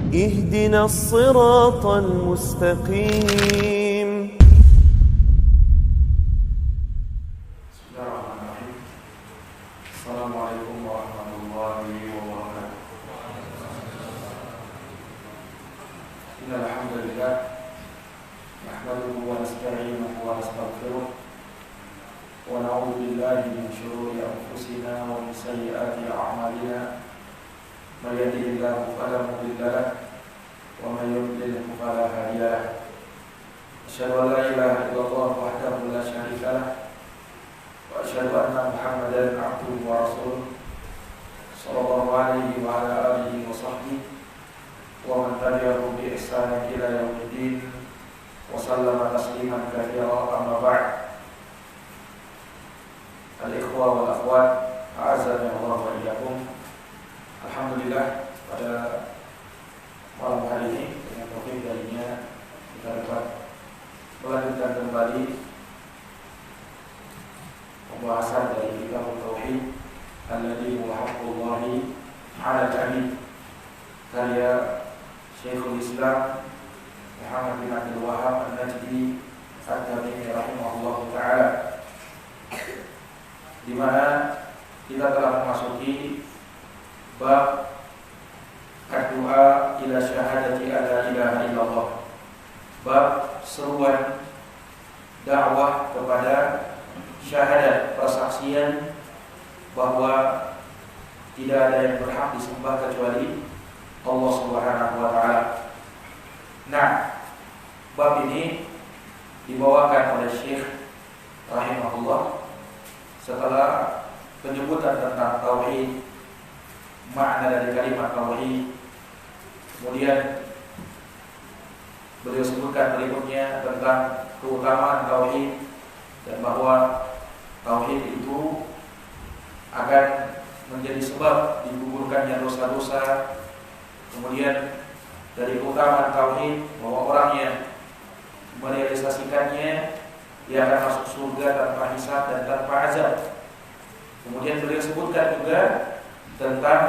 اهدنا الصراط المستقيم. Bismillahirrahmanirrahim. Assalamualaikum warahmatullahi wabarakatuh. Innal hamdalillah nahmaduhu wa nasta'inuhu wa nastaghfiruh wa na'udzu billahi min shururi anfusina wa min sayyiati a'malina. May yahdihillahu fala mudilla lahu wa may yudlil fala hadiya lahu. Asyhadu an la ilaha illallah wahdahu la syarika lahu wa asyhadu anna Muhammadan abduhu wa rasuluh sallallahu alaihi wa ala alihi wa sahbihi wa man tabi'ahum bi ihsan ila yaumiddin wa sallama tasliman katsira. Amma ba'd. Al-ikhwa wal akhwat, a'azzani Allah wa iyyakum. Alhamdulillah, pada malam hari ini dengan taufik darinya kita dapat melanjutkan kembali pembahasan dari kitab Tauhid alladzi huwa haqqullahi 'ala al-'abid, karya Syekhul Islam Muhammad bin Abdul Wahhab An-Najdi At-Tamimi rahimahullahu taala, di mana kita telah memasuki bab ad-du'a ila syahadati alla ilaha illallah, bab seruan dakwah kepada syahadat, persaksian bahwa tidak ada yang berhak disembah kecuali Allah Subhanahu wa taala. Nah, bab ini dibawakan oleh Syekh rahimahullah setelah penyebutan tentang tauhid, makna dari kalimat tauhid. Kemudian beliau sebutkan berikutnya tentang keutamaan tauhid dan bahwa tauhid itu akan menjadi sebab digugurkannya dosa-dosa. Kemudian dari keutamaan tauhid bahwa orang yang merealisasikannya dia akan masuk surga tanpa hisab dan tanpa azab. Kemudian beliau sebutkan juga tentang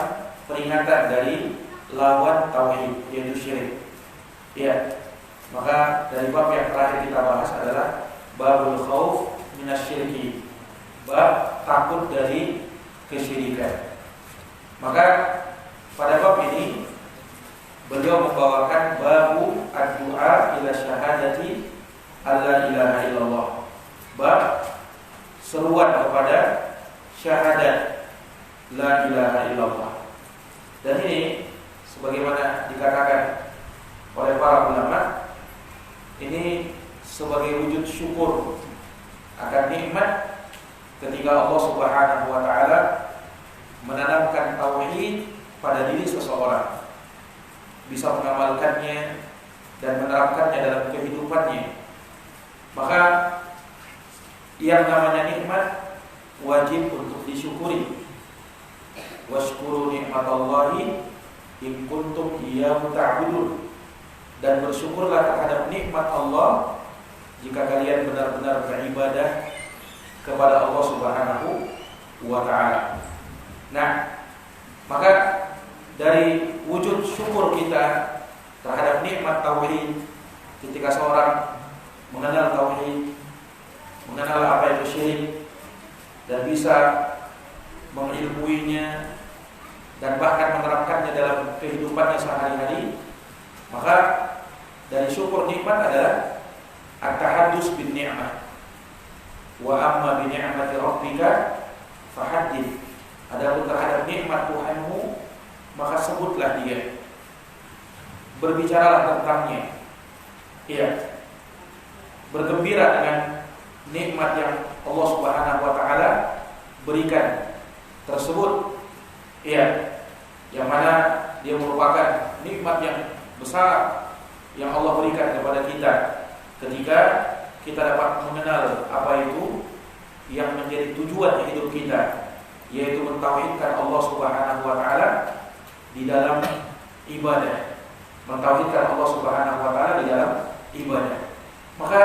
peringatan dari lawan tauhid, yaitu syirik. Ya, maka dari bab yang terakhir kita bahas adalah babul khauf minasyirki, bab takut dari kesyirikan. Maka pada bab ini beliau membawakan babu ad-du'a ila syahadati alla ilaha illallah, bab seruan kepada syahadat la ilaha illallah. Dan ini sebagaimana dikatakan oleh para ulama, ini sebagai wujud syukur akan nikmat ketika Allah Subhanahu wa taala menanamkan tauhid pada diri seseorang, bisa mengamalkannya dan menerapkannya dalam kehidupannya. Maka yang namanya nikmat wajib untuk disyukuri. Washkuru nikmatallahi in kuntum iyyahu ta'budun, dan bersyukurlah terhadap nikmat Allah jika kalian benar-benar beribadah kepada Allah Subhanahu wa taala. Nah, maka dari wujud syukur kita terhadap nikmat tauhid ketika seorang mengenal tauhid, mengenal apa itu syirik dan bisa mengilmuinya dan bahkan menerapkannya dalam kehidupannya sehari-hari, maka dari syukur nikmat adalah at-tahaddus bin ni'mah. Wa amma bi ni'mati rabbika fahaddits. Adapun terhadap nikmat Tuhanmu, maka sebutlah dia, berbicaralah tentangnya. Iya, bergembira dengan nikmat yang Allah Subhanahu wa taala berikan tersebut. Iya, yang mana dia merupakan nikmat yang besar yang Allah berikan kepada kita ketika kita dapat mengenal apa itu yang menjadi tujuan hidup kita, yaitu mentauhidkan Allah Subhanahu wa taala di dalam ibadah, mentauhidkan Allah Subhanahu wa taala di dalam ibadah. Maka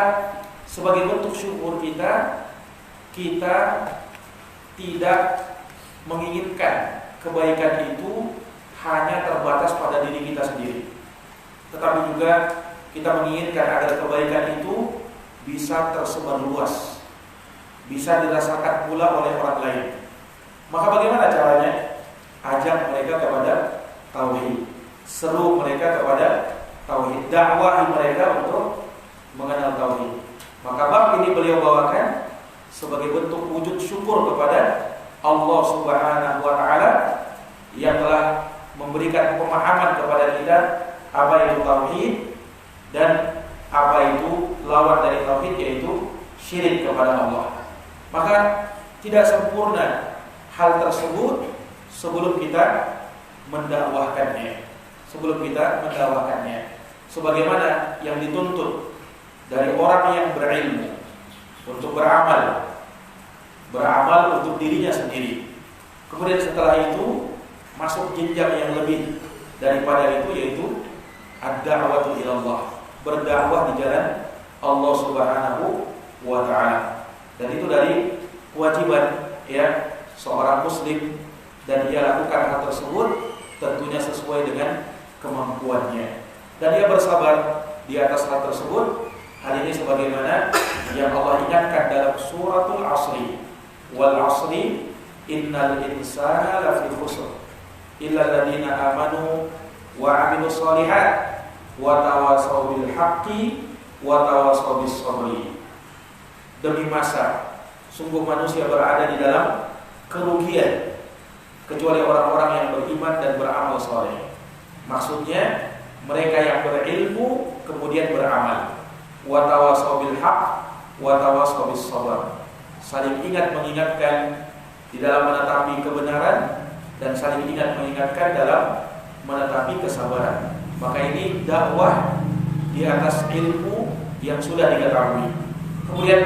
sebagai bentuk syukur kita tidak menginginkan kebaikan itu hanya terbatas pada diri kita sendiri. tetapi juga kita menginginkan agar kebaikan itu bisa tersebar luas, bisa dirasakan pula oleh orang lain. Maka bagaimana caranya? Ajak mereka kepada tauhid, seru mereka kepada tauhid, dakwahi mereka untuk mengenal tauhid. Maka bab ini beliau bawakan sebagai bentuk wujud syukur kepada Allah Subhanahu wa taala yang telah memberikan pemahaman kepada kita apa itu tauhid dan apa itu lawan dari tauhid, yaitu syirik kepada Allah. Maka tidak sempurna hal tersebut sebelum kita mendakwahkannya. Sebagaimana yang dituntut dari orang yang berilmu untuk beramal untuk dirinya sendiri. Kemudian setelah itu masuk jenjang yang lebih daripada itu, yaitu ad-da'watu ilallah, berdakwah di jalan Allah Subhanahu wa taala. Dan itu dari kewajiban ya seorang muslim, dan dia lakukan hal tersebut tentunya sesuai dengan kemampuannya. Dan dia bersabar di atas hal tersebut. Hal ini sebagaimana yang Allah ingatkan dalam suratul Asri, wal asri innal insana lafi khusr illa alladziina amanu wa 'amilus shalihat wa tawasaw bil haqqi wa tawasaw bis sabri. Demi masa, sungguh manusia berada di dalam kerugian kecuali orang-orang yang beriman dan beramal saleh. Maksudnya mereka yang berilmu kemudian beramal. Wa tawasaw bil haqq wa tawasaw bis sabr. Saling ingat mengingatkan di dalam menetapi kebenaran dan saling ingat mengingatkan dalam menetapi kesabaran. Maka ini dakwah di atas ilmu yang sudah diketahui. Kemudian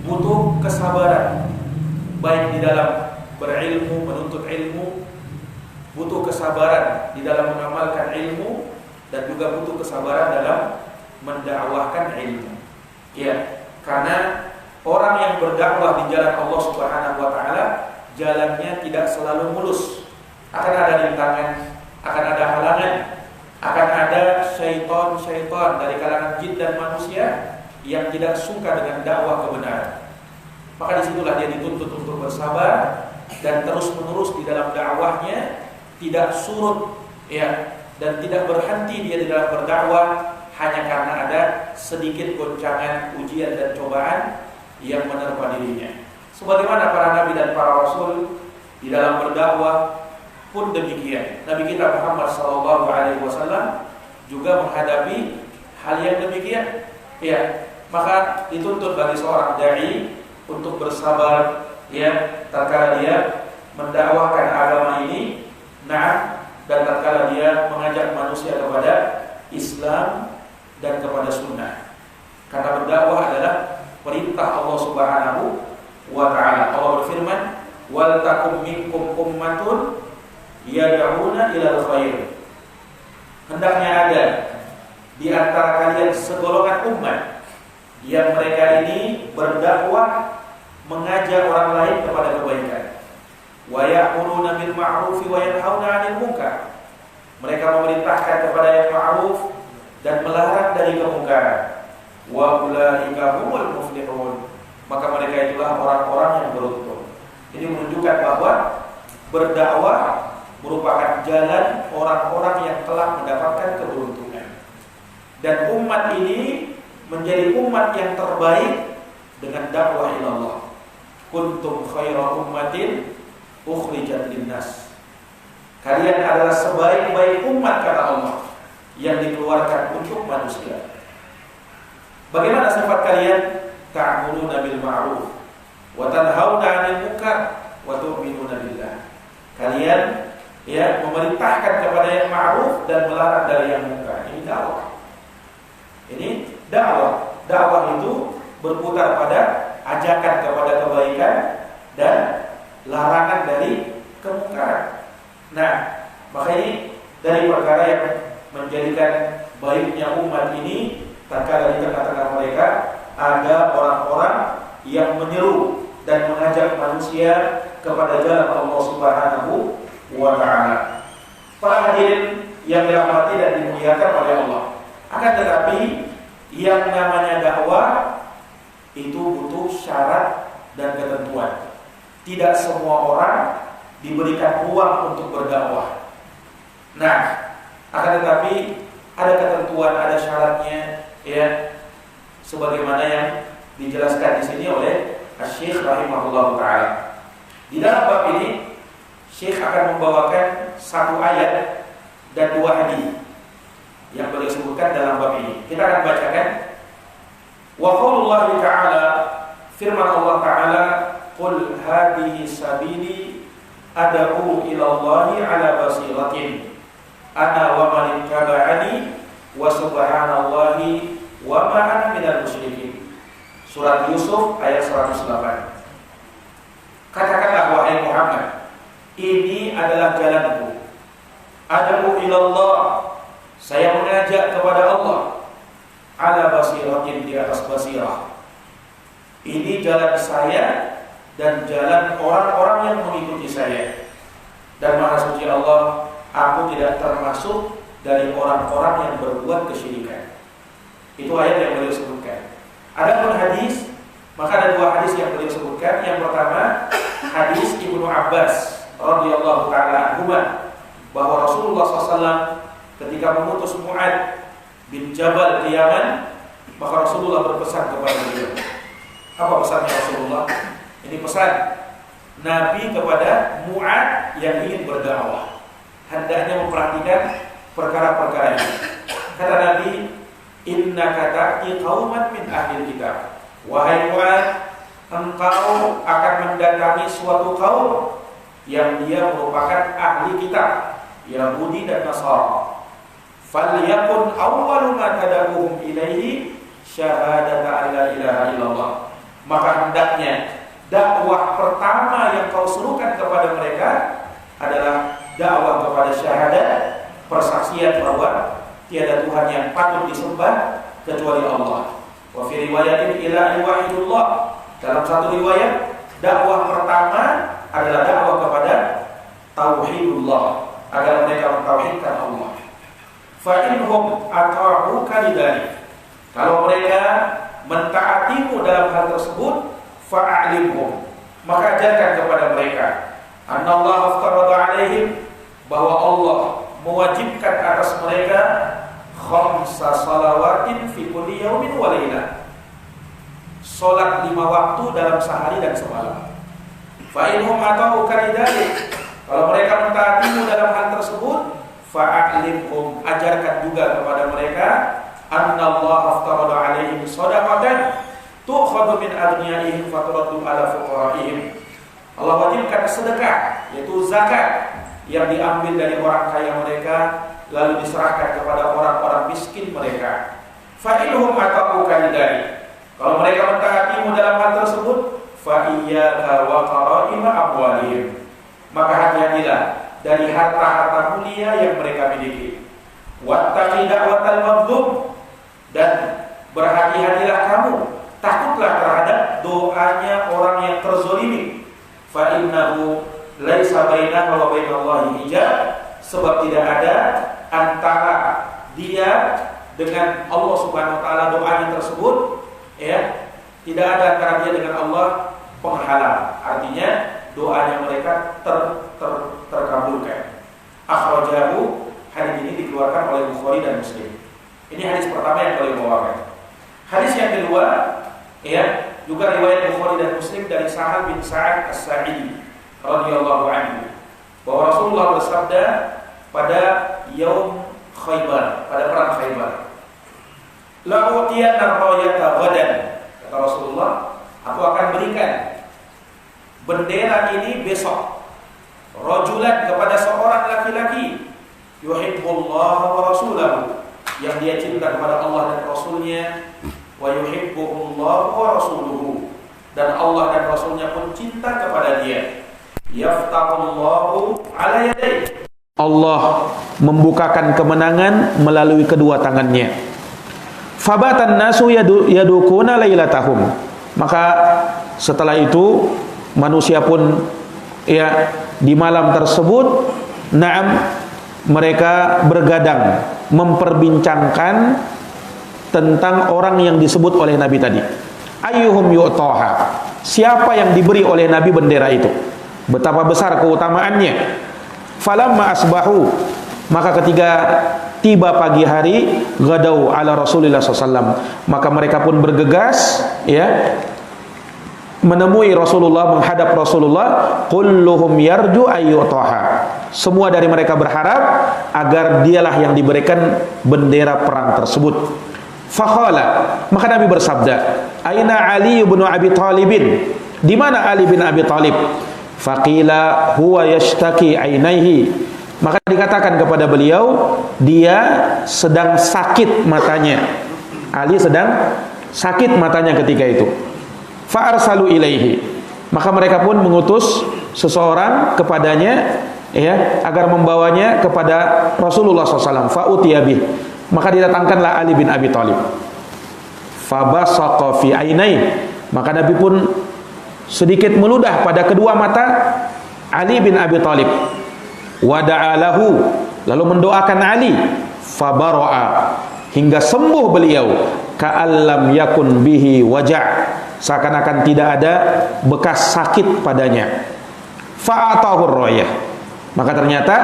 butuh kesabaran, baik di dalam berilmu, menuntut ilmu, butuh kesabaran di dalam mengamalkan ilmu, dan juga butuh kesabaran dalam mendakwahkan ilmu. Ya, karena orang yang berdakwah di jalan Allah Subhanahu wa taala, jalannya tidak selalu mulus. Akan ada rintangan, akan ada halangan, akan ada syaitan dari kalangan jin dan manusia yang tidak suka dengan dakwah kebenaran. Maka disitulah dia dituntut untuk bersabar dan terus-menerus di dalam dakwahnya, tidak surut ya, dan tidak berhenti dia di dalam berdakwah hanya karena ada sedikit goncangan, ujian dan cobaan yang menerpa dirinya. Sebagaimana para nabi dan para rasul di dalam berdakwah pun demikian. Nabi kita Muhammad SAW juga menghadapi hal yang demikian. Ya, maka dituntut bagi seorang dai untuk bersabar ya tatkala dia mendakwahkan agama ini, dan tatkala dia mengajak manusia kepada Islam dan kepada sunnah. Karena berdakwah adalah perintah Allah Subhanahu wa taala. Allah berfirman, "Wal takum minkum ummatun yad'una ilal khair." Hendaknya ada di antara kalian segolongan umat yang mereka ini berdakwah mengajak orang lain kepada kebaikan. Wa ya'muruna bil ma'ruf wa yanhauna 'anil munkar. Mereka memerintahkan kepada yang ma'ruf dan melarang dari kemungkaran. Wa ulaika humul muflihun. Maka mereka itulah orang-orang yang beruntung. Ini menunjukkan bahwa berdakwah merupakan jalan orang-orang yang telah mendapatkan keberuntungan. Dan umat ini menjadi umat yang terbaik dengan dakwah ilallah. Kuntum khaira ummatin ukhrijat linnas. Kalian adalah sebaik-baik umat kata Allah yang dikeluarkan untuk manusia. Bagaimana sifat kalian? Ta'muruna bil ma'ruf wa tanhauna 'anil munkar wa tu'minuna billah. Kalian ya memerintahkan kepada yang ma'ruf dan melarang dari yang munkar. Ini dakwah. Ini dakwah. Dakwah itu berputar pada ajakan kepada kebaikan dan larangan dari kemungkaran. Nah, maka ini dari perkara yang menjadikan baiknya umat ini, tatkala di tengah-tengah mereka ada orang-orang yang menyeru dan mengajak manusia kepada jalan Allah Subhanahu wa taala. Para hadirin yang dirahmati dan dimuliakan oleh Allah, Akan tetapi yang namanya dakwah itu butuh syarat dan ketentuan. Tidak semua orang diberikan ruang untuk berdakwah. Nah, akan tetapi ada ketentuan, ada syaratnya, ya, sebagaimana yang dijelaskan di sini oleh Syekh rahimahullah taala. Di dalam bab ini, Syekh akan membawakan satu ayat dan dua hadis yang beliau sebutkan dalam bab ini. Kita akan bacakan. Wa qaulullahi ta'ala, firman Allah Ta'ala, qul hadhihi sabili ad'u ila Allahi ala basiratin ana wa man ittaba'ani wa subhanallahi wa ma ana minal musyrikin. Surat Yusuf ayat 108. Katakanlah wahai Muhammad, ini adalah jalanku. Ad'u ila Allah, saya mengajak kepada Allah, ala basiratin, di atas basirah. Ini jalan saya dan jalan orang-orang yang mengikuti saya. Dan Maha Suci Allah, aku tidak termasuk dari orang-orang yang berbuat kesyirikan. Itu ayat yang beliau sebutkan. Adapun hadis, maka ada dua hadis yang beliau sebutkan. Yang pertama, hadis Ibnu Abbas radhiyallahu taala anhuma, bahwa Rasulullah SAW ketika mengutus Mu'ad bin Jabal ke Yaman, maka Rasulullah berpesan kepada beliau. Apa pesannya Rasulullah? Ini pesan Nabi kepada Mu'ad yang ingin berdakwah, hendaknya memperhatikan perkara-perkara ini. Kata Nabi, innaka ta'ti qauman min ahlil kitab. Wahai Mu'ad, engkau akan mendatangi suatu kaum yang dia merupakan ahli kitab, Yahudi dan Nasara. Falyakun awwalu ma tad'uhum ilaihi syahadata an la ilaha illallah. Maka hendaknya dakwah pertama yang kau serukan kepada mereka adalah dakwah kepada syahadat, persaksian bahwa tiada Tuhan yang patut disembah kecuali Allah. Wa fi riwayatin ila wahidullah. Dalam satu riwayat, dakwah pertama adalah dakwah kepada tauhidullah, agar mereka mentauhidkan Allah. Fa inhum ata'uka lidzalik. Kalau mereka mentaatimu dalam hal tersebut, fa'alimhum, maka ajarkan kepada mereka, annallaha aftarada alaihim, bahwa Allah mewajibkan atas mereka khamsa salawatin fi kulli yaumin wa lailah, salat 5 waktu dalam sehari dan semalam. Fa inhum ata'uka lidzalik, kalau mereka mentaatimu dalam hal tersebut, fa'alimhum, ajarkan juga kepada mereka, annallaha aftarada alaihim shadaqatan tu'khadhu min aghniyaihim faturaddu ala fuqaraihim. Allah wajibkan sedekah, yaitu zakat, yang diambil dari orang kaya mereka lalu diserahkan kepada orang-orang miskin mereka. Fa inhum ata'uka lidzalik, kalau mereka mentaatimu dalam hal tersebut, fa iyyaka wa qara'ima amwalihim, maka hati-hatilah dari harta-harta mulia yang mereka miliki. Wattaqi da'watal mazlum, dan berhati-hatilah kamu, takutlah terhadap doanya orang yang terzalimi. Fa innahu laisa bainahu wa bainallahi hijab, sebab tidak ada antara dia dengan Allah Subhanahu wa taala doanya tersebut, ya, tidak ada antara dia dengan Allah penghalang. Artinya doanya mereka terkabulkan. Akhrajahu, hadis ini dikeluarkan oleh Bukhari dan Muslim. Ini hadis pertama yang beliau bawakan. Hadis yang kedua, ya, juga riwayat Bukhari dan Muslim dari Sahal bin Sa'ad As-Sa'idi radhiyallahu anhu, bahwa Rasulullah bersabda pada Yaum Khaybar, pada perang Khaybar, la utiyanna rayata ghadan, kata Rasulullah, aku akan berikan bendera ini besok, rajulan, kepada seorang laki-laki, yuhibbullah wa rasulahu, yang dia cinta kepada Allah dan Rasulnya, wa yuhibbuhullah wa rasuluhu, dan Allah dan Rasulnya pun cinta kepada dia. Yaftahullahu ala yadayhi, Allah membukakan kemenangan melalui kedua tangannya. Fabatan nasu yadukuna lailatahum, maka setelah itu manusia pun, ya, di malam tersebut, na'am, mereka bergadang memperbincangkan tentang orang yang disebut oleh Nabi tadi. Ayyuhum yu'taha, siapa yang diberi oleh Nabi bendera itu, betapa besar keutamaannya. Falamma asbahu, maka ketika tiba pagi hari, gadau ala Rasulillah SAW, maka mereka pun bergegas, ya, menemui Rasulullah, menghadap Rasulullah. Kulluhum yarju ayyutaha, semua dari mereka berharap agar dialah yang diberikan bendera perang tersebut. Faqala, maka Nabi bersabda, aina Ali bin Abi Talibin, di mana Ali bin Abi Talib? Faqila huwa yashtaki ainaihi, maka dikatakan kepada beliau, dia sedang sakit matanya. Ali sedang sakit matanya ketika itu. Fa arsalu ilaihi, maka mereka pun mengutus seseorang kepadanya, ya, agar membawanya kepada Rasulullah SAW. Fa utiyabih, maka didatangkanlah Ali bin Abi Thalib. Fa basaqa fi ainai, maka Nabi pun sedikit meludah pada kedua mata Ali bin Abi Thalib. Wa da'alahu, lalu mendoakan Ali. Fa bara'a, hingga sembuh beliau. Ka'allam yakun bihi waja', seakan-akan tidak ada bekas sakit padanya. Fa'atahur rayah, maka ternyata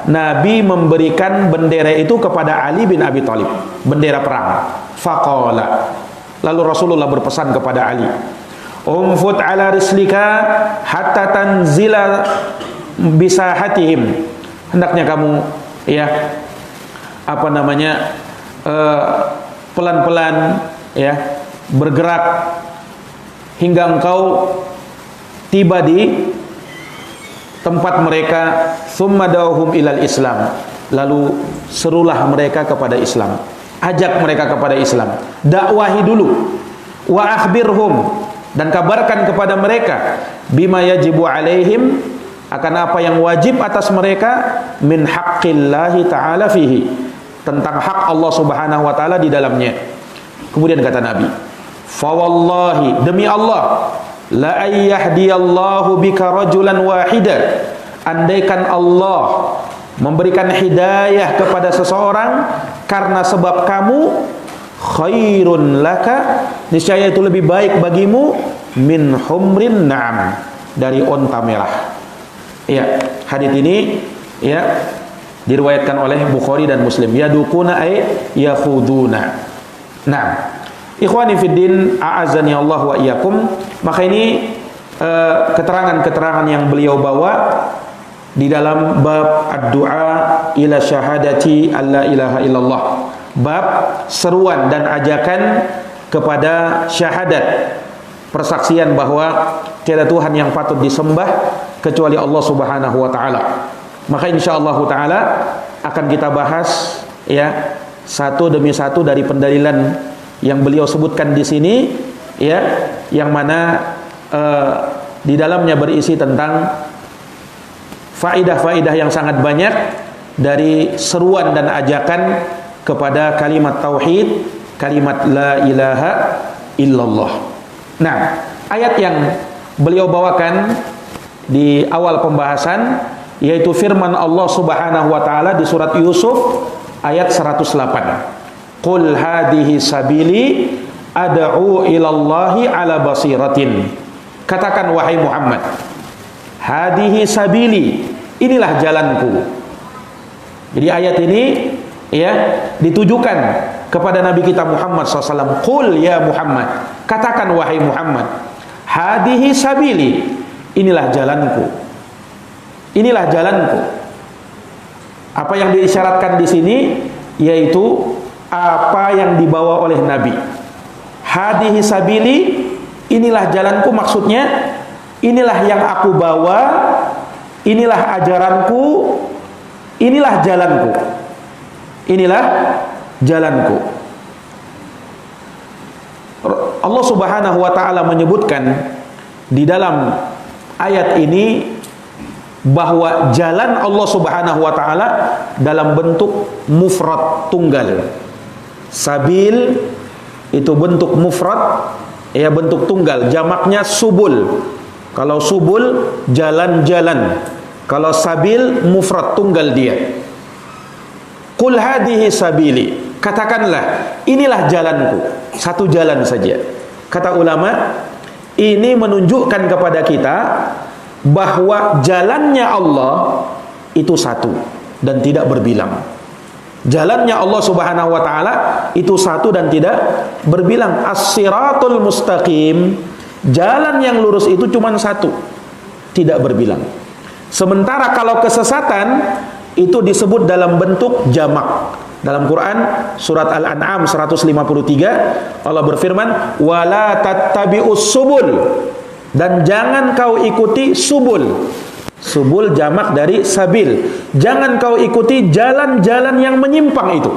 Nabi memberikan bendera itu kepada Ali bin Abi Thalib, bendera perang. Faqala, lalu Rasulullah berpesan kepada Ali, umfut ala rislika hatta tanzila bisahatihim, hendaknya kamu, ya, apa namanya, pelan-pelan, ya, bergerak hingga engkau tiba di tempat mereka. Tsumma da'uhum ilal Islam, lalu serulah mereka kepada Islam, ajak mereka kepada Islam, dakwahi dulu. Wa akhbirhum, dan kabarkan kepada mereka, bima yajibu alaihim, akan apa yang wajib atas mereka, min haqqillahi ta'ala fihi, tentang hak Allah Subhanahu wa taala di dalamnya. Kemudian kata Nabi, fa wallahi, demi Allah, la ayyahdiyallahu bika rajulan wahida, andaikan Allah memberikan hidayah kepada seseorang karena sebab kamu, khairun laka, niscaya itu lebih baik bagimu, min humrin na'am, dari onta merah. Ya, hadis ini, ya, diriwayatkan oleh Bukhari dan Muslim. Yadukuna ay yakhuduna. Nah, ikhwani fiddin, a'azani Allah wa iyyakum. Maka ini keterangan-keterangan yang beliau bawa di dalam bab ad-du'a ila syahadati alla ilaha illallah, bab seruan dan ajakan kepada syahadat, persaksian bahwa tiada Tuhan yang patut disembah kecuali Allah Subhanahu wa taala. Maka insyaallah taala akan kita bahas, ya, satu demi satu dari pendalilan yang beliau sebutkan di sini, ya, yang mana di dalamnya berisi tentang faidah-faidah yang sangat banyak dari seruan dan ajakan kepada kalimat tauhid, kalimat la ilaha illallah. Nah, ayat yang beliau bawakan di awal pembahasan yaitu firman Allah Subhanahu wa taala di surat Yusuf ayat 108. Qul hadhihi sabili ad'u ilallahi ala basiratin. Katakan wahai Muhammad, hadhihi sabili, inilah jalanku. Jadi ayat ini, ya, ditujukan kepada Nabi kita Muhammad SAW. Qul ya Muhammad, katakan wahai Muhammad, hadhihi sabili, inilah jalanku. Inilah jalanku. Apa yang diisyaratkan di sini yaitu apa yang dibawa oleh Nabi. Hadhihi sabili, inilah jalanku, maksudnya inilah yang aku bawa, inilah ajaranku, inilah jalanku. Inilah jalanku. Allah Subhanahu wa taala menyebutkan di dalam ayat ini bahwa jalan Allah Subhanahu wa taala dalam bentuk mufrad, tunggal. Sabil itu bentuk mufrad, ya, bentuk tunggal, jamaknya subul. Kalau subul jalan-jalan, kalau sabil mufrad, tunggal dia. Qul hadhihi sabili, Katakanlah, inilah jalanku, satu jalan saja. Kata ulama, ini menunjukkan kepada kita bahwa jalannya Allah itu satu dan tidak berbilang. Jalannya Allah Subhanahu wa taala itu satu dan tidak berbilang. As-siratul mustaqim, jalan yang lurus itu cuma satu, tidak berbilang. Sementara kalau kesesatan itu disebut dalam bentuk jamak. Dalam Quran surat Al-An'am 153 Allah berfirman, "Wala tattabi'us subul." Dan jangan kau ikuti subul. Subul jamak dari sabil. Jangan kau ikuti jalan-jalan yang menyimpang itu.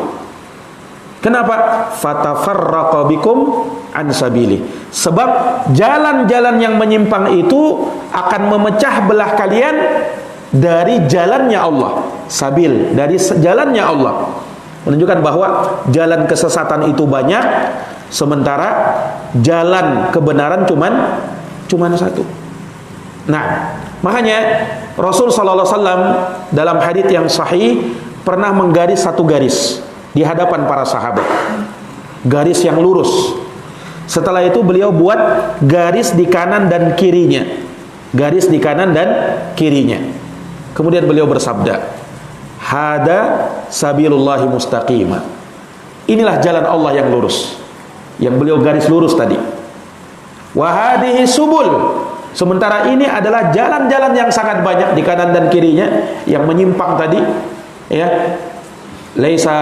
Kenapa? Fatafarraqa bikum an sabili. Sebab jalan-jalan yang menyimpang itu akan memecah belah kalian dari jalannya Allah. Sabil, dari jalannya Allah. Menunjukkan bahwa jalan kesesatan itu banyak, sementara jalan kebenaran cuman satu. Nah, makanya Rasul sallallahu alaihi wasallam dalam hadits yang sahih pernah menggaris satu garis di hadapan para sahabat. Garis yang lurus. Setelah itu beliau buat garis di kanan dan kirinya. Garis di kanan dan kirinya. Kemudian beliau bersabda, "Hada sabilullahi mustaqima." Inilah jalan Allah yang lurus. Yang beliau garis lurus tadi. Wa hadhihi subul. Sementara ini adalah jalan-jalan yang sangat banyak di kanan dan kirinya yang menyimpang tadi, ya. Laisa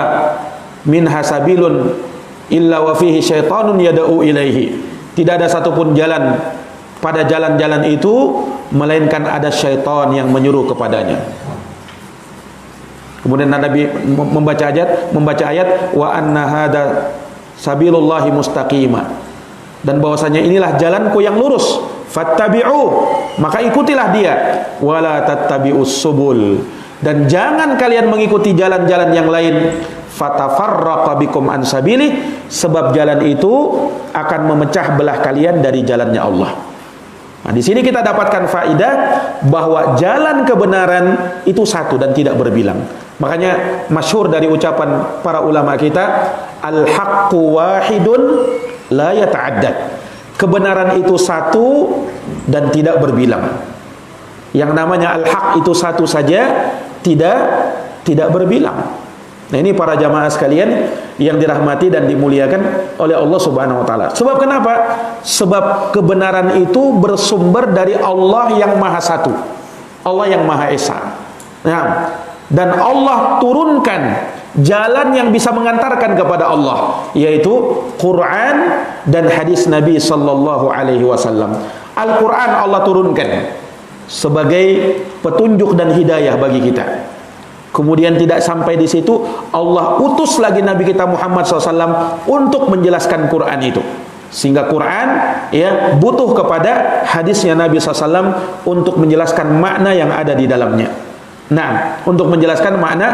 minha sabilun illa wa fihi syaitanun yad'u ilaihi. Tidak ada satupun jalan pada jalan-jalan itu melainkan ada syaitan yang menyuruh kepadanya. Kemudian Nabi membaca ayat wa anna hada sabilullahi mustaqima, dan bahwasanya inilah jalanku yang lurus, fattabi'u, maka ikutilah dia, wala tattabi'us subul, dan jangan kalian mengikuti jalan-jalan yang lain, fatafarraqa bikum an sabili, sebab jalan itu akan memecah belah kalian dari jalannya Allah. Nah, di sini kita dapatkan faedah bahwa jalan kebenaran itu satu dan tidak berbilang. Makanya masyhur dari ucapan para ulama kita, al-haqqu wahidun la yata'addad. Kebenaran itu satu dan tidak berbilang. Yang namanya al-haq itu satu saja, tidak berbilang. Nah, ini para jamaah sekalian yang dirahmati dan dimuliakan oleh Allah Subhanahu wa taala. Sebab kenapa? Sebab kebenaran itu bersumber dari Allah yang Maha Satu. Allah yang Maha Esa. Nah, dan Allah turunkan jalan yang bisa mengantarkan kepada Allah, yaitu Quran dan hadis Nabi sallallahu alaihi wasallam. Al-Quran Allah turunkan sebagai petunjuk dan hidayah bagi kita. Kemudian tidak sampai di situ, Allah utus lagi Nabi kita Muhammad SAW untuk menjelaskan Quran itu. Sehingga Quran ya butuh kepada hadisnya Nabi SAW untuk menjelaskan makna yang ada di dalamnya. Nah, untuk menjelaskan makna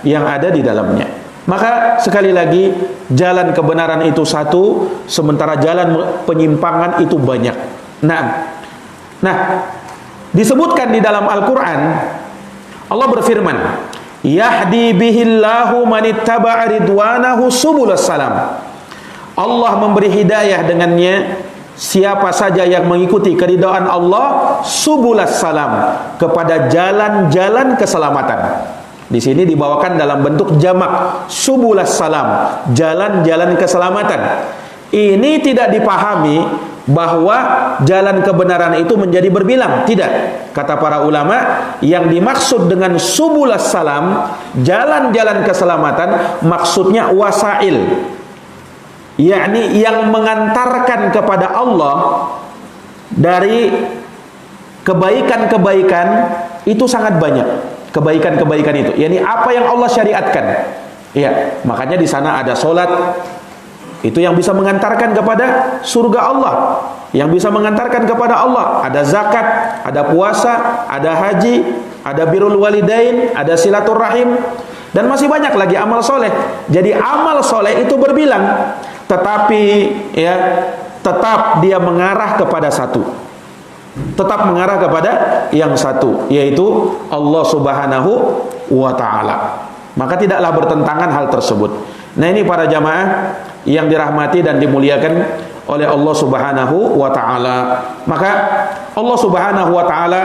yang ada di dalamnya. Maka sekali lagi, jalan kebenaran itu satu, sementara jalan penyimpangan itu banyak. Nah, disebutkan di dalam Al-Quran, Allah berfirman, yahdi bihillahu manittaba'a ridwanahu subulas salam. Allah memberi hidayah dengannya siapa saja yang mengikuti keridhaan Allah subulas salam, kepada jalan-jalan keselamatan. Di sini dibawakan dalam bentuk jamak, subulas salam, jalan-jalan keselamatan. Ini tidak dipahami bahwa jalan kebenaran itu menjadi berbilang. Tidak. Kata para ulama, yang dimaksud dengan subulas salam, jalan-jalan keselamatan, maksudnya wasail, yakni yang mengantarkan kepada Allah dari kebaikan-kebaikan itu sangat banyak. Kebaikan-kebaikan itu, yakni apa yang Allah syariatkan. Ya, makanya di sana ada solat, itu yang bisa mengantarkan kepada surga Allah, yang bisa mengantarkan kepada Allah. Ada zakat, ada puasa, ada haji, ada birrul walidain, ada silaturahim, dan masih banyak lagi amal soleh. Jadi amal soleh itu berbilang, tetapi ya tetap dia mengarah kepada satu, tetap mengarah kepada yang satu, yaitu Allah Subhanahu wa ta'ala. maka tidaklah bertentangan hal tersebut. Nah, ini para jamaah yang dirahmati dan dimuliakan oleh Allah Subhanahu wa taala. Maka Allah Subhanahu wa taala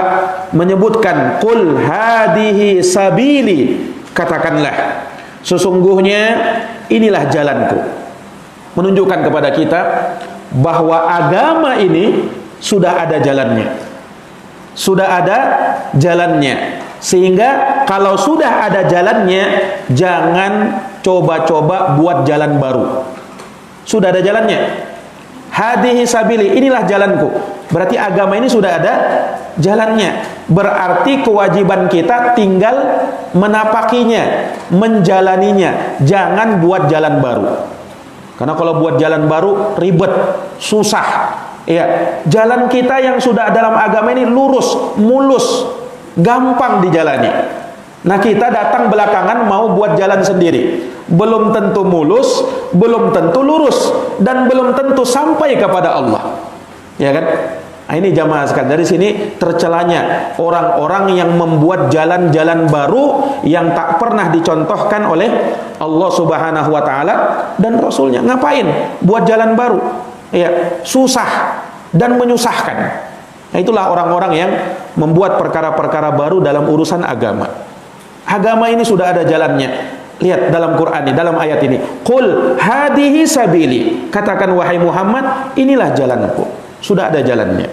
menyebutkan qul hadhihi sabili, katakanlah sesungguhnya inilah jalanku. Menunjukkan kepada kita bahwa agama ini sudah ada jalannya. Sudah ada jalannya. Sehingga kalau sudah ada jalannya, jangan coba-coba buat jalan baru. Sudah ada jalannya. Hadhihi sabili, inilah jalanku. Berarti agama ini sudah ada jalannya. Berarti kewajiban kita tinggal menapakinya, menjalaninya. Jangan buat jalan baru. Karena kalau buat jalan baru ribet, susah. Ya, jalan kita yang sudah dalam agama ini lurus, mulus, gampang dijalani. Nah, kita datang belakangan mau buat jalan sendiri. Belum tentu mulus, belum tentu lurus, dan belum tentu sampai kepada Allah. Ya kan? Nah, ini jamaah sekalian, dari sini tercelanya orang-orang yang membuat jalan-jalan baru yang tak pernah dicontohkan oleh Allah Subhanahu wa taala dan Rasulnya. Ngapain buat jalan baru? Ya, susah dan menyusahkan. Nah, itulah orang-orang yang membuat perkara-perkara baru dalam urusan agama. Agama ini sudah ada jalannya. Lihat dalam Quran ini, dalam ayat ini, qul hadhihi sabili, katakan wahai Muhammad, inilah jalanku. Sudah ada jalannya.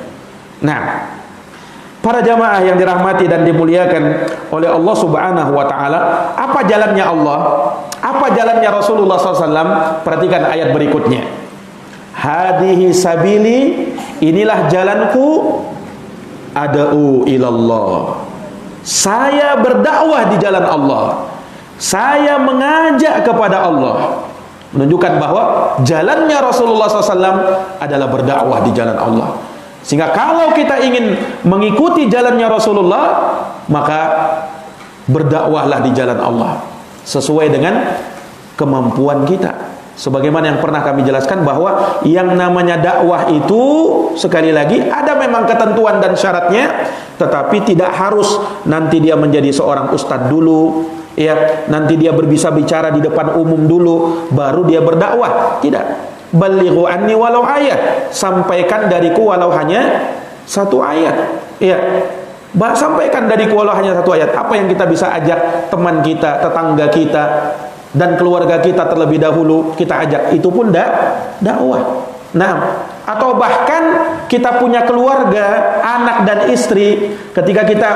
Nah, para jamaah yang dirahmati dan dimuliakan oleh Allah Subhanahu wa taala, apa jalannya Allah? Apa jalannya Rasulullah SAW? Perhatikan ayat berikutnya. Hadhihi sabili, inilah jalanku, ad'u ilallah. Saya berdakwah di jalan Allah. Saya mengajak kepada Allah. Menunjukkan bahwa jalannya Rasulullah SAW adalah berdakwah di jalan Allah. Sehingga kalau kita ingin mengikuti jalannya Rasulullah, maka berdakwahlah di jalan Allah sesuai dengan kemampuan kita. Sebagaimana yang pernah kami jelaskan bahwa yang namanya dakwah itu, sekali lagi, ada memang ketentuan dan syaratnya, tetapi tidak harus nanti dia menjadi seorang ustadz dulu, ya, nanti dia bisa bicara di depan umum dulu baru dia berdakwah. Tidak. Balighu anni walau ayat, sampaikan dariku walau hanya satu ayat. Ya, sampaikan dariku walau hanya satu ayat. Apa yang kita bisa ajak teman kita, tetangga kita, dan keluarga kita terlebih dahulu kita ajak, itu pun dakwah. Nah, atau bahkan kita punya keluarga, anak dan istri, ketika kita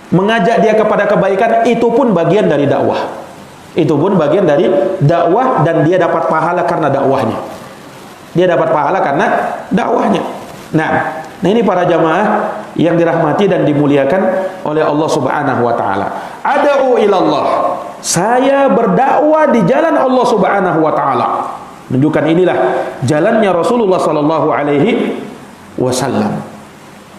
mengajak dia kepada kebaikan, itu pun bagian dari dakwah. Itu pun bagian dari dakwah, dan dia dapat pahala karena dakwahnya. Dia dapat pahala karena dakwahnya. Nah, ini para jamaah yang dirahmati dan dimuliakan oleh Allah Subhanahu wa taala. Ad'u ilallah. Saya berdakwah di jalan Allah Subhanahu wa taala. Menunjukkan inilah jalannya Rasulullah sallallahu alaihi wasallam.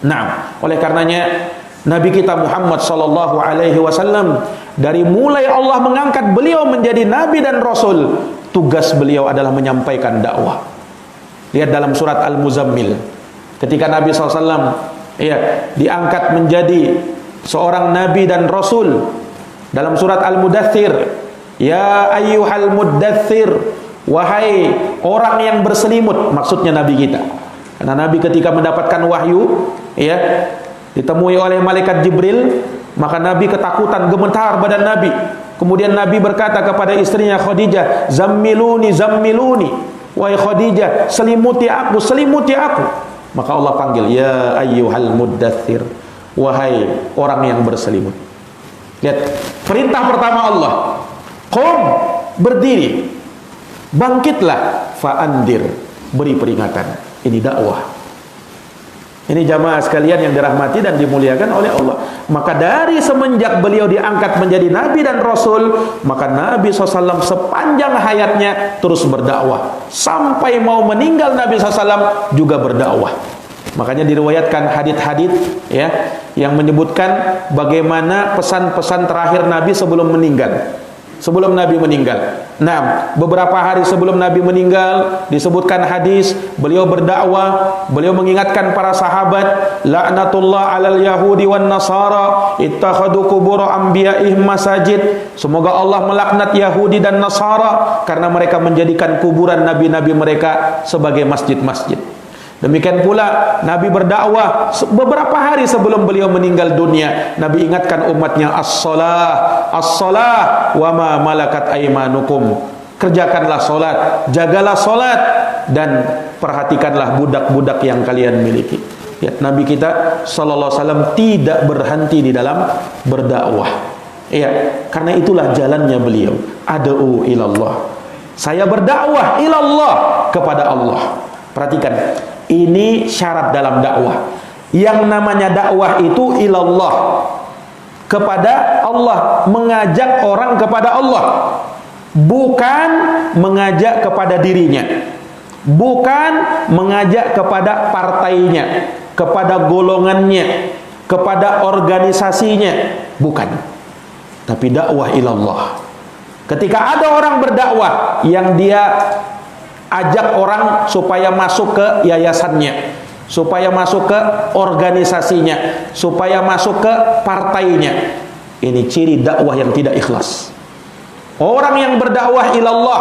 Nah, oleh karenanya Nabi kita Muhammad sallallahu alaihi wasallam, dari mulai Allah mengangkat beliau menjadi nabi dan rasul, tugas beliau adalah menyampaikan dakwah. Lihat dalam surat Al-Muzammil, ketika Nabi SAW diangkat menjadi seorang nabi dan rasul, dalam surat Al-Mudaththir, ya ayyuhal muddaththir, wahai orang yang berselimut, maksudnya nabi kita. Karena nabi ketika mendapatkan wahyu, ditemui oleh malaikat Jibril, maka nabi ketakutan, gemetar badan nabi. Kemudian nabi berkata kepada istrinya Khadijah, zammiluni zammiluni, wahai Khadijah, selimuti aku, selimuti aku. Maka Allah panggil, ya ayyuhal muddaththir, wahai orang yang berselimut. Lihat, perintah pertama Allah, qum, berdiri, bangkitlah, fa'andir, beri peringatan. Ini dakwah. Ini jamaah sekalian yang dirahmati dan dimuliakan oleh Allah. Maka dari semenjak beliau diangkat menjadi nabi dan rasul, maka Nabi SAW sepanjang hayatnya terus berdakwah. Sampai mau meninggal Nabi SAW juga berdakwah. Makanya diriwayatkan hadits-hadits yang menyebutkan bagaimana pesan-pesan terakhir Nabi sebelum meninggal. sebelum Nabi meninggal. Nah, beberapa hari sebelum Nabi meninggal disebutkan hadis, beliau berdakwah, beliau mengingatkan para sahabat, laknatullah alal yahudi wan nasara ittakhadhu qubur anbiya'ihim masajid. Semoga Allah melaknat Yahudi dan Nasara karena mereka menjadikan kuburan nabi-nabi mereka sebagai masjid-masjid. Demikian pula Nabi berdakwah beberapa hari sebelum beliau meninggal dunia. Nabi ingatkan umatnya, as-salah, as-salah wa ma malakat aimanukum. Kerjakanlah solat, jagalah solat, dan perhatikanlah budak-budak yang kalian miliki. Ya, Nabi kita sallallahu alaihi wasallam tidak berhenti di dalam berdakwah. Ya, karena itulah jalannya beliau. Ad'u ilallah. Saya berdakwah ilallah, kepada Allah. Perhatikan, ini syarat dalam dakwah. Yang namanya dakwah itu ilallah, kepada Allah, mengajak orang kepada Allah, bukan mengajak kepada dirinya, bukan mengajak kepada partainya, kepada golongannya, kepada organisasinya, bukan. Tapi dakwah ilallah. Ketika ada orang berdakwah yang dia ajak orang supaya masuk ke yayasannya, supaya masuk ke organisasinya, supaya masuk ke partainya, ini ciri dakwah yang tidak ikhlas. Orang yang berdakwah ilallah,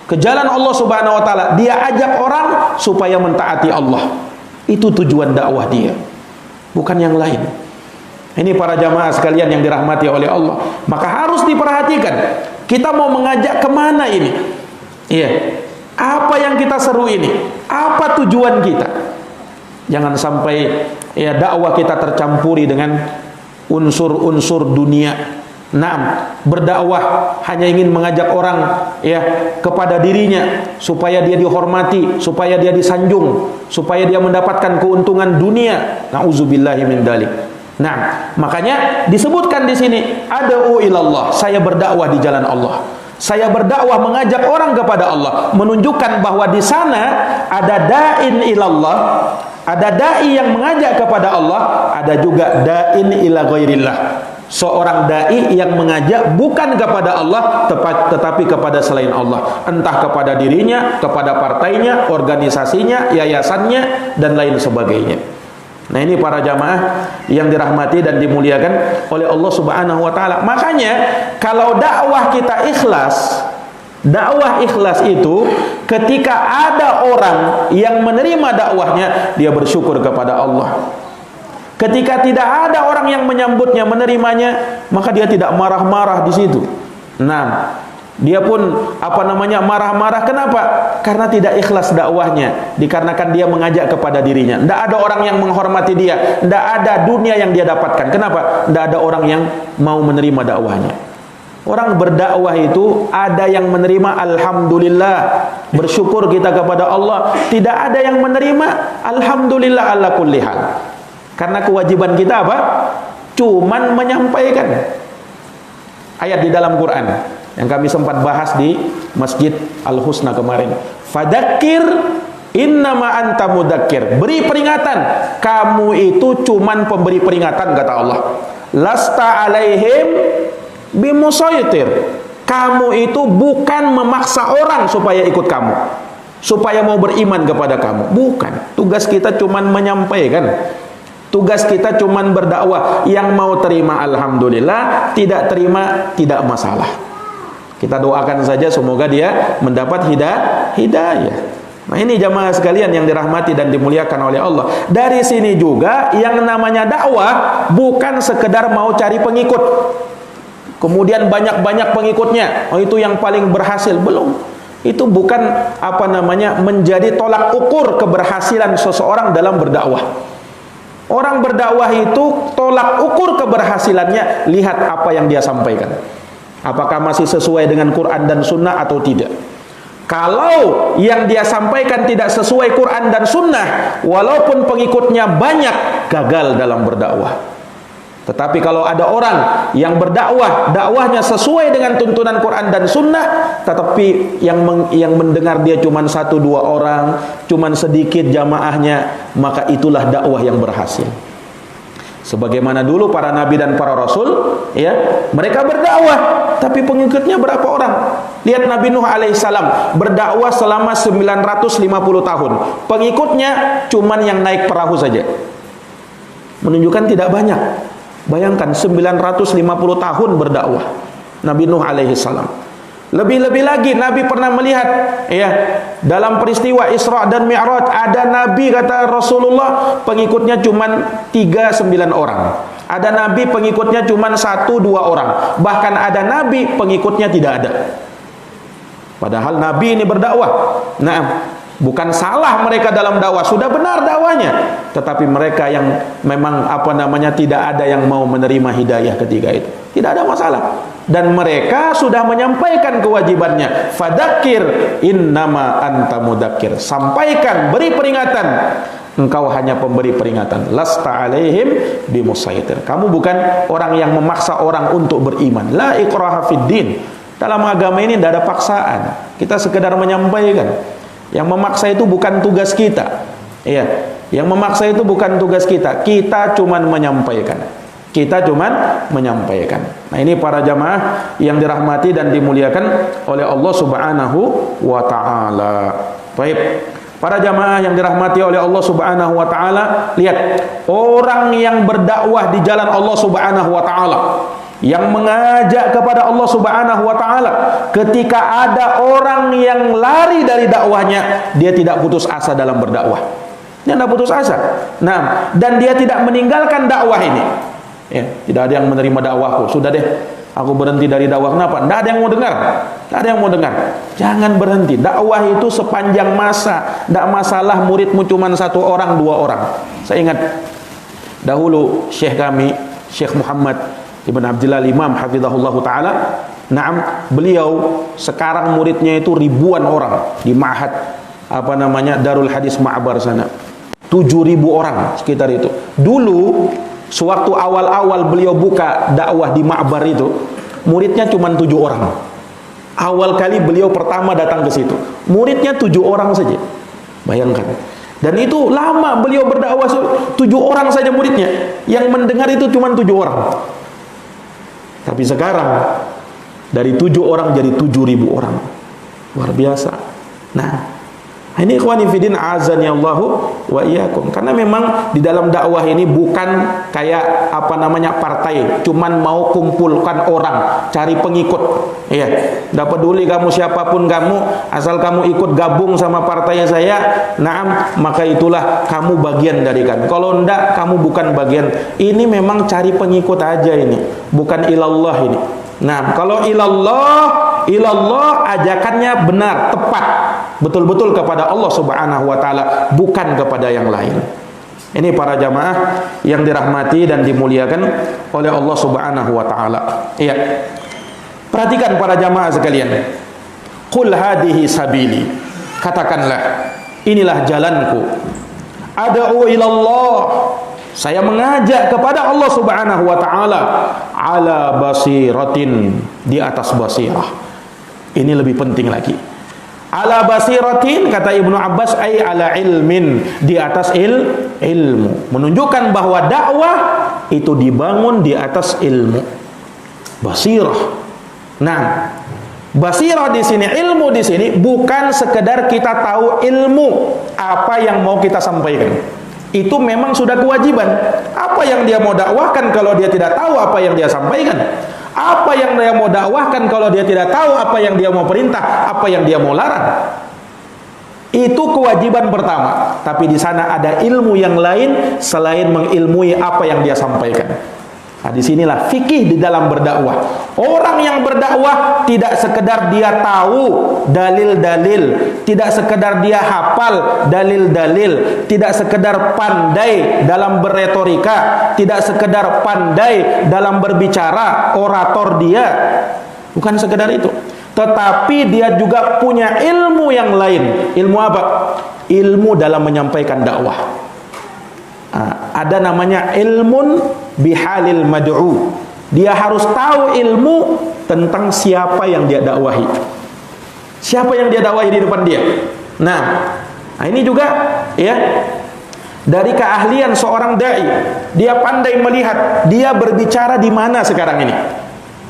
ke jalan Allah subhanahu wa ta'ala, dia ajak orang supaya mentaati Allah. Itu tujuan dakwah dia, bukan yang lain. Ini para jamaah sekalian yang dirahmati oleh Allah, maka harus diperhatikan, kita mau mengajak kemana ini? Iya, apa yang kita seru ini? Apa tujuan kita? Jangan sampai ya dakwah kita tercampuri dengan unsur-unsur dunia. Naam, berdakwah hanya ingin mengajak orang ya kepada dirinya supaya dia dihormati, supaya dia disanjung, supaya dia mendapatkan keuntungan dunia. Nauzubillahi min dzalik. Nah, makanya disebutkan di sini, ad'u ilallah, saya berdakwah di jalan Allah. Saya berdakwah mengajak orang kepada Allah, menunjukkan bahwa di sana ada da'in ilallah, ada dai yang mengajak kepada Allah, ada juga da'in ila ghairillah. Seorang dai yang mengajak bukan kepada Allah tetapi kepada selain Allah, entah kepada dirinya, kepada partainya, organisasinya, yayasannya, dan lain sebagainya. Nah, ini para jamaah yang dirahmati dan dimuliakan oleh Allah subhanahu wa ta'ala. Makanya kalau dakwah kita ikhlas, dakwah ikhlas itu ketika ada orang yang menerima dakwahnya, dia bersyukur kepada Allah. Ketika tidak ada orang yang menyambutnya, menerimanya, maka dia tidak marah-marah di situ. Nah, dia pun marah-marah. Kenapa? Karena tidak ikhlas dakwahnya, dikarenakan dia mengajak kepada dirinya. Tidak ada orang yang menghormati dia, tidak ada dunia yang dia dapatkan. Kenapa? Tidak ada orang yang mau menerima dakwahnya. Orang berdakwah itu ada yang menerima, alhamdulillah, bersyukur kita kepada Allah. Tidak ada yang menerima, alhamdulillah ala kulli hal. Karena kewajiban kita apa? Cuman menyampaikan. Ayat di dalam Quran yang kami sempat bahas di Masjid Al-Husna kemarin. Fadzakir innama anta mudzakir. Beri peringatan. Kamu itu cuman pemberi peringatan, kata Allah. Lasta alaihim bimusaytir. Kamu itu bukan memaksa orang supaya ikut kamu, supaya mau beriman kepada kamu. Bukan. Tugas kita cuman menyampaikan. Tugas kita cuman berdakwah. Yang mau terima alhamdulillah, tidak terima tidak masalah. Kita doakan saja semoga dia mendapat hidayah. Nah, ini jamaah sekalian yang dirahmati dan dimuliakan oleh Allah. Dari sini juga yang namanya dakwah bukan sekedar mau cari pengikut, kemudian banyak-banyak pengikutnya, oh itu yang paling berhasil. Belum. Itu bukan menjadi tolak ukur keberhasilan seseorang dalam berdakwah. Orang berdakwah itu tolak ukur keberhasilannya, lihat apa yang dia sampaikan, apakah masih sesuai dengan Quran dan Sunnah atau tidak. Kalau yang dia sampaikan tidak sesuai Quran dan Sunnah, walaupun pengikutnya banyak, gagal dalam berdakwah. Tetapi kalau ada orang yang berdakwah, dakwahnya sesuai dengan tuntunan Quran dan Sunnah, tetapi yang mendengar dia cuma 1-2 orang, cuma sedikit jamaahnya, maka itulah dakwah yang berhasil. Sebagaimana dulu para nabi dan para rasul, ya, mereka berdakwah, tapi pengikutnya berapa orang? Lihat Nabi Nuh alaihissalam berdakwah selama 950 tahun. Pengikutnya cuman yang naik perahu saja. Menunjukkan tidak banyak. Bayangkan 950 tahun berdakwah Nabi Nuh alaihissalam. Lebih-lebih lagi Nabi pernah melihat, ya, dalam peristiwa Isra dan Mi'raj, ada Nabi, kata Rasulullah, pengikutnya cuma 3-9 orang. Ada Nabi pengikutnya cuma 1-2 orang. Bahkan ada Nabi pengikutnya tidak ada. Padahal Nabi ini berdakwah. Nah, bukan salah mereka dalam dakwah, sudah benar dakwanya, tetapi mereka yang memang tidak ada yang mau menerima hidayah ketika itu. Tidak ada masalah. Dan mereka sudah menyampaikan kewajibannya. Fadzakir innama anta mudzakir. Sampaikan, beri peringatan. Engkau hanya pemberi peringatan. Lasta alaihim bimusaitir. Kamu bukan orang yang memaksa orang untuk beriman. La ikraha fid din. Dalam agama ini tidak ada paksaan. Kita sekedar menyampaikan. Yang memaksa itu bukan tugas kita. Iya, yang memaksa itu bukan tugas kita. Kita cuman menyampaikan. Kita cuman menyampaikan. Nah, ini para jamaah yang dirahmati dan dimuliakan oleh Allah Subhanahu wa taala. Baik. Para jamaah yang dirahmati oleh Allah Subhanahu wa taala, lihat orang yang berdakwah di jalan Allah Subhanahu wa taala, yang mengajak kepada Allah Subhanahu wa taala, ketika ada orang yang lari dari dakwahnya, dia tidak putus asa dalam berdakwah. Dia tidak putus asa. Nah, dan dia tidak meninggalkan dakwah ini. Ya, tidak ada yang menerima dakwahku. Sudah deh, aku berhenti dari dakwah. Kenapa? Tidak ada yang mau dengar. Tidak ada yang mau dengar. Jangan berhenti. Dakwah itu sepanjang masa. Tidak masalah muridmu cuma 1 orang, 2 orang. Saya ingat dahulu Syekh kami, Syekh Muhammad Ibn Abdillah Imam hafizahullah ta'ala. Naam, beliau sekarang muridnya itu ribuan orang di Ma'had Darul Hadis Ma'bar sana. 7.000 orang sekitar itu. Dulu sewaktu awal-awal beliau buka dakwah di Ma'bar itu, muridnya cuma 7 orang. Awal kali beliau pertama datang ke situ, muridnya 7 orang saja. Bayangkan. Dan itu lama beliau berdakwah, 7 orang saja muridnya. Yang mendengar itu cuma 7 orang. Tapi sekarang dari 7 orang jadi 7.000 orang. Luar biasa. Nah, ini ikhwani fillah azani Allahu wa iyyakum. Karena memang di dalam dakwah ini bukan kayak partai, cuman mau kumpulkan orang, cari pengikut. Iya, enggak peduli kamu siapapun kamu, asal kamu ikut gabung sama partai saya, naam, maka itulah kamu bagian dari kami. Kalau enggak, kamu bukan bagian. Ini memang cari pengikut aja ini, bukan ilallah ini. Nah, kalau ilallah ajakannya benar, tepat, betul-betul kepada Allah Subhanahu wa taala, bukan kepada yang lain. Ini para jamaah yang dirahmati dan dimuliakan oleh Allah Subhanahu wa taala. Iya. Perhatikan para jamaah sekalian. Qul hadhihi sabili. Katakanlah, inilah jalanku. Ad'u ilallah. Saya mengajak kepada Allah Subhanahu wa taala ala basiratin, di atas basirah. Ini lebih penting lagi. Ala basiratin, kata Ibnu Abbas, ay ala ilmin, di atas ilmu. Menunjukkan bahwa dakwah itu dibangun di atas ilmu. Basirah. Nah, basirah di sini, ilmu di sini bukan sekedar kita tahu ilmu apa yang mau kita sampaikan. Itu memang sudah kewajiban. Apa yang dia mau dakwahkan kalau dia tidak tahu apa yang dia sampaikan? Apa yang dia mau dakwahkan kalau dia tidak tahu apa yang dia mau perintah, apa yang dia mau larang? Itu kewajiban pertama. Tapi di sana ada ilmu yang lain selain mengilmui apa yang dia sampaikan. Nah, disinilah fikih di dalam berdakwah. Orang yang berdakwah tidak sekedar dia tahu dalil-dalil, tidak sekedar dia hafal dalil-dalil, tidak sekedar pandai dalam berretorika, tidak sekedar pandai dalam berbicara, orator dia. Bukan sekedar itu. Tetapi dia juga punya ilmu yang lain. Ilmu apa? Ilmu dalam menyampaikan dakwah. Ada namanya ilmun bihalil mad'u. Dia harus tahu ilmu tentang siapa yang dia dakwahi. Siapa yang dia dakwahi di depan dia. Nah, ini juga ya dari keahlian seorang dai. Dia pandai melihat dia berbicara di mana sekarang ini,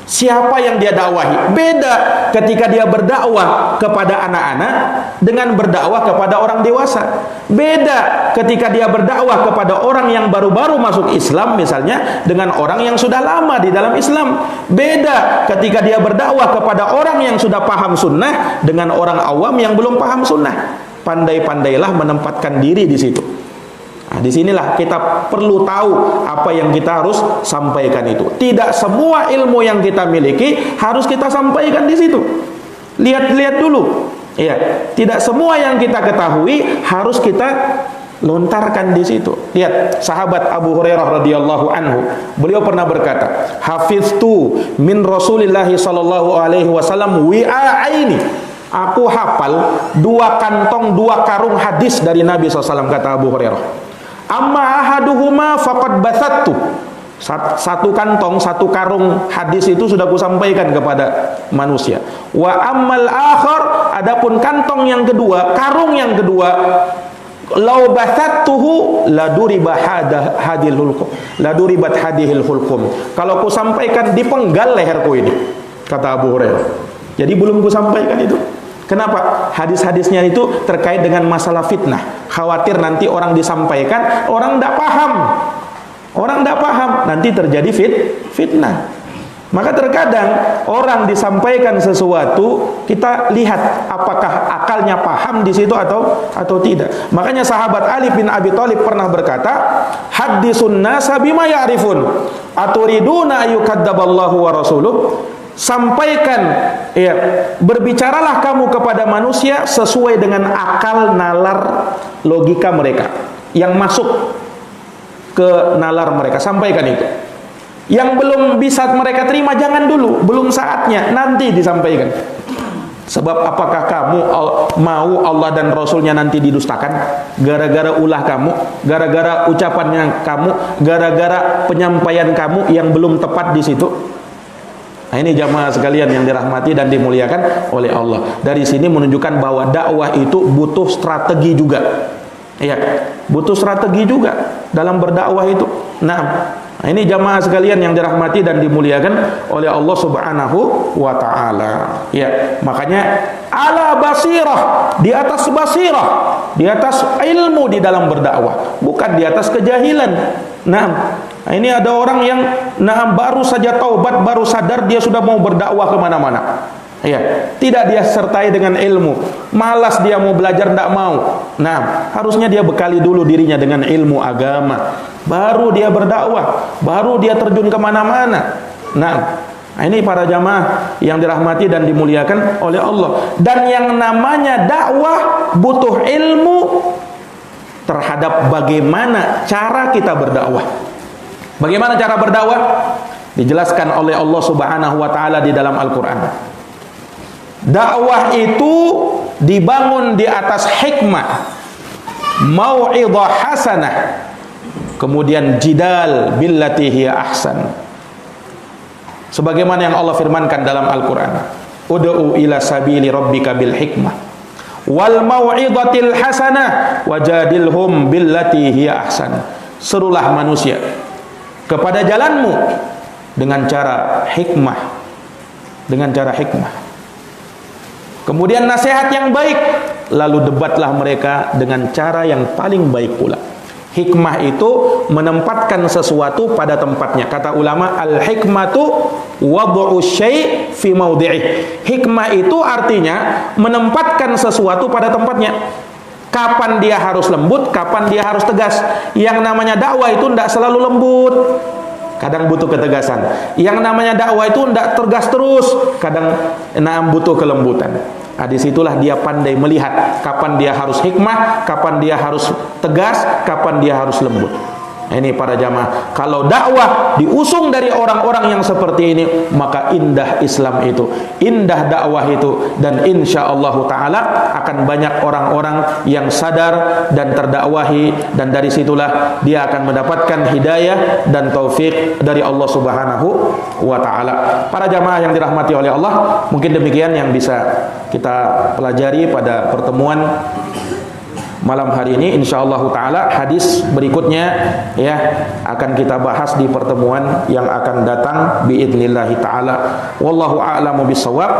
siapa yang dia dakwahi. Beda ketika dia berdakwah kepada anak-anak dengan berdakwah kepada orang dewasa. Beda ketika dia berdakwah kepada orang yang baru-baru masuk Islam misalnya dengan orang yang sudah lama di dalam Islam. Beda ketika dia berdakwah kepada orang yang sudah paham sunnah dengan orang awam yang belum paham sunnah. Pandai-pandailah menempatkan diri di situ. Nah, disinilah kita perlu tahu apa yang kita harus sampaikan itu. Tidak semua ilmu yang kita miliki harus kita sampaikan di situ. Lihat-lihat dulu. Ya, tidak semua yang kita ketahui harus kita lontarkan di situ. Lihat sahabat Abu Hurairah radhiyallahu anhu, beliau pernah berkata, "Hafiztu min Rasulillah sallallahu alaihi wasallam wi'aini." Aku hafal 2 kantong 2 karung hadis dari Nabi SAW, kata Abu Hurairah. Amma ahaduhuma faqad basattu. 1 kantong 1 karung hadis itu sudah kusampaikan kepada manusia. Wa ammal akhar, adapun kantong yang kedua, karung yang kedua, lau basattuhu laduriba hadil hulqum, laduribat hadihil hulqum. Kalau kusampaikan dipenggal leherku ini, kata Abu Hurairah. Jadi belum kusampaikan itu. Kenapa? Hadis-hadisnya itu terkait dengan masalah fitnah. Khawatir nanti orang disampaikan, orang tidak paham. Orang tidak paham, nanti terjadi fitnah. Maka terkadang orang disampaikan sesuatu, kita lihat apakah akalnya paham di situ atau tidak. Makanya sahabat Ali bin Abi Thalib pernah berkata, "Haddisun nasa bima ya'rifun, aturiduna ayyukadzaballahu wa rasuluh." Sampaikan, ya, berbicaralah kamu kepada manusia sesuai dengan akal, nalar, logika mereka yang masuk ke nalar mereka. Sampaikan itu. Yang belum bisa mereka terima jangan dulu, belum saatnya, nanti disampaikan. Sebab apakah kamu mau Allah dan Rasulnya nanti didustakan gara-gara ulah kamu, gara-gara ucapannya kamu, gara-gara penyampaian kamu yang belum tepat di situ? Nah, ini jamaah sekalian yang dirahmati dan dimuliakan oleh Allah. Dari sini menunjukkan bahwa dakwah itu butuh strategi juga. Ya, butuh strategi juga dalam berdakwah itu. Nah, ini jamaah sekalian yang dirahmati dan dimuliakan oleh Allah Subhanahu wa taala. Ya, makanya ala basirah, di atas basirah, di atas ilmu di dalam berdakwah, bukan di atas kejahilan. Nah, ini ada orang yang baru saja taubat, baru sadar dia sudah mau berdakwah kemana-mana. Ya, tidak dia sertai dengan ilmu, malas dia mau belajar, tidak mau. Nah, harusnya dia bekali dulu dirinya dengan ilmu agama, baru dia berdakwah, baru dia terjun kemana-mana. Nah, ini para jamaah yang dirahmati dan dimuliakan oleh Allah. Dan yang namanya dakwah butuh ilmu terhadap bagaimana cara kita berdakwah. Bagaimana cara berdakwah? Dijelaskan oleh Allah Subhanahu wa taala di dalam Al-Qur'an. Dakwah itu dibangun di atas hikmah, mau'idhah hasanah, kemudian jidal billati hiya ahsan. Sebagaimana yang Allah firmankan dalam Al-Qur'an, ud'u ila sabili rabbika bil hikmah wal mau'idhatil hasanah wajadilhum billati hiya ahsan. Serulah manusia kepada jalanmu dengan cara hikmah, dengan cara hikmah. Kemudian nasihat yang baik, lalu debatlah mereka dengan cara yang paling baik pula. Hikmah itu menempatkan sesuatu pada tempatnya. Kata ulama, al-hikmatu wad'u syai' fi maudhi'ih. Hikmah itu artinya menempatkan sesuatu pada tempatnya. Kapan dia harus lembut, kapan dia harus tegas. Yang namanya dakwah itu tidak selalu lembut, kadang butuh ketegasan. Yang namanya dakwah itu tidak tegas terus, kadang butuh kelembutan. Nah, disitulah dia pandai melihat kapan dia harus hikmah, kapan dia harus tegas, kapan dia harus lembut. Nah, ini para jamaah, kalau dakwah diusung dari orang-orang yang seperti ini, maka indah Islam itu, indah dakwah itu, dan insyaallah ta'ala akan banyak orang-orang yang sadar dan terdakwahi, dan dari situlah dia akan mendapatkan hidayah dan taufik dari Allah Subhanahu wa ta'ala. Para jamaah yang dirahmati oleh Allah, mungkin demikian yang bisa kita pelajari pada pertemuan malam hari ini. Insyaallah taala hadis berikutnya ya akan kita bahas di pertemuan yang akan datang biidznillah taala. Wallahu a'lamu bissawab.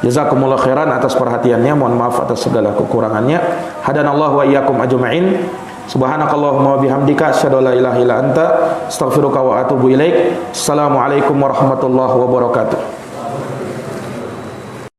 Jazakumullah khairan atas perhatiannya, mohon maaf atas segala kekurangannya. Hadanallahu wa iyyakum ajma'in. Subhanakallahumma wa bihamdika asyhadu an la ilaha illa anta astaghfiruka wa atubu ilaik. Assalamualaikum warahmatullahi wabarakatuh.